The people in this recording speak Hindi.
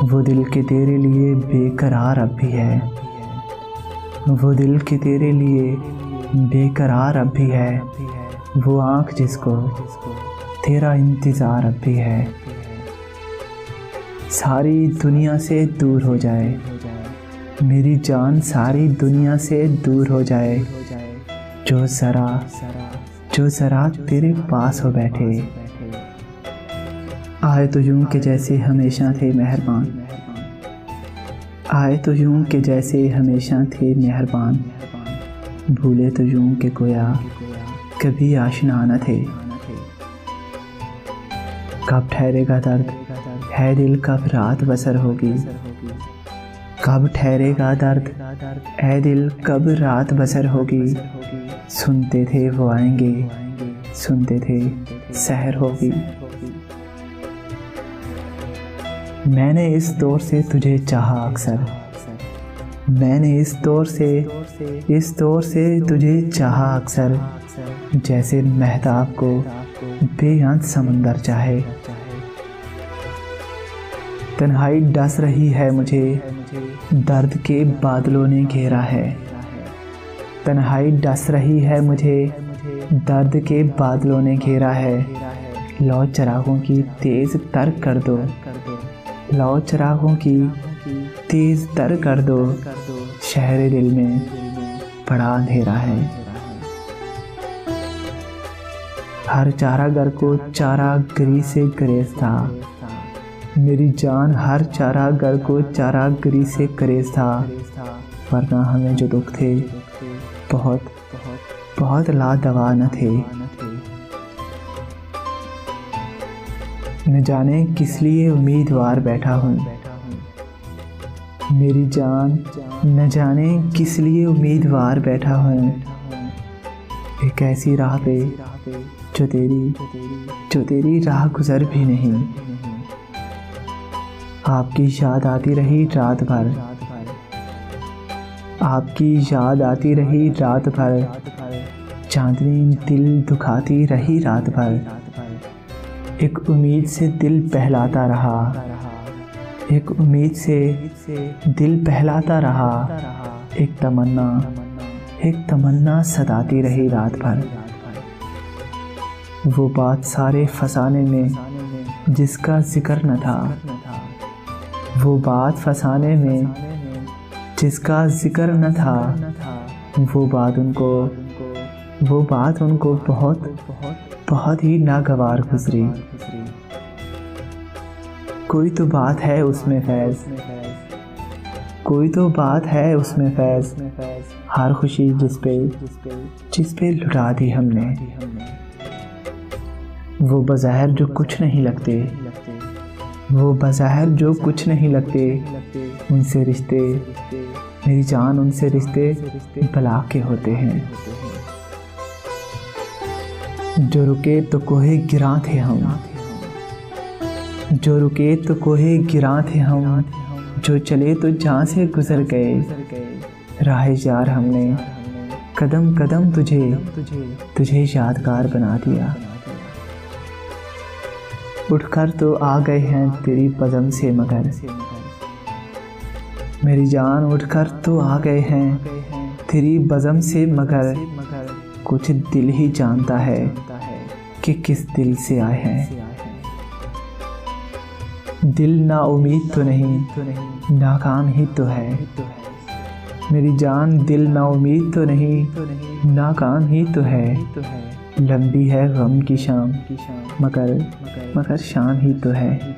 वो दिल के तेरे लिए बेकरार अब भी है, वो दिल के तेरे लिए बेकरार अब भी है, वो आँख जिसको तेरा इंतज़ार अब भी है। सारी दुनिया से दूर हो जाए मेरी जान, सारी दुनिया से दूर हो जाए, जो ज़रा तेरे पास हो बैठे। आए तो यूं के जैसे हमेशा थे मेहरबान, आए तो यूं के जैसे हमेशा थे मेहरबान, भूले तो यूं के गोया कभी आशना न थे। कब ठहरेगा दर्द है दिल, कब रात बसर होगी, कब ठहरेगा दर्द है दिल, कब रात बसर होगी। सुनते थे वो आएंगे, सुनते थे सहर होगी। मैंने इस दौर से तुझे चाहा अक्सर, मैंने इस दौर से तुझे चाहा अक्सर, जैसे महताब को बेअंत समंदर चाहे। तन्हाई डस रही है मुझे, दर्द के बादलों ने घेरा है। तन्हाई डस रही है मुझे, दर्द के बादलों ने घेरा है। लो चिरागों की तेज तर कर दो, लो चिरागों की तेज तर कर दो, शहर दिल में बड़ा अंधेरा है। हर चारागर को चारागरी से गुरेज था, मेरी जान हर चारागर को चारागरी से गुरेज था। वरना हमें जो दुख थे बहुत लादवा न थे। न जाने किस लिए उम्मीदवार बैठा हूँ मेरी जान, न जाने किस लिए उम्मीदवार बैठा हूँ। एक ऐसी राह पे जो तेरी राह गुजर भी नहीं। आपकी याद आती रही रात भर, आपकी याद आती रही रात भर, चांदनी दिल दुखाती रही रात भर। एक उम्मीद से दिल बहलाता रहा, एक उम्मीद से दिल बहलाता रहा। एक तमन्ना सताती रही रात भर। वो बात सारे फसाने में जिसका जिक्र न था, वो बात फसाने में जिसका जिक्र न था। वो बात उनको बहुत ही नागवार गुजरी। कोई तो बात है उसमें फैज़, कोई तो बात है उसमें फैज़। हर खुशी जिस पे लुटा दी हमने। वो बज़ाहिर जो कुछ नहीं लगते, वो बज़ाहिर जो कुछ नहीं लगते, उनसे रिश्ते मेरी जान, उनसे रिश्ते बला के होते हैं। जो रुके तो कोहे गिरां थे हम, जो रुके तो कोहे गिरां थे हम, जो चले तो जहाँ से गुजर गए। राहे जार हमने कदम कदम तुझे यादगार बना दिया। उठकर तो आ गए हैं तेरी बज़म से मगर, मेरी जान उठकर तो आ गए हैं तेरी बज़म से मगर। कुछ दिल ही जानता है कि किस दिल से आए हैं। दिल ना उम्मीद तो नहीं, नाकाम ही तो है। मेरी जान दिल ना उम्मीद तो नहीं, नाकाम ही तो है। लंबी है गम की शाम, मगर शाम ही तो है।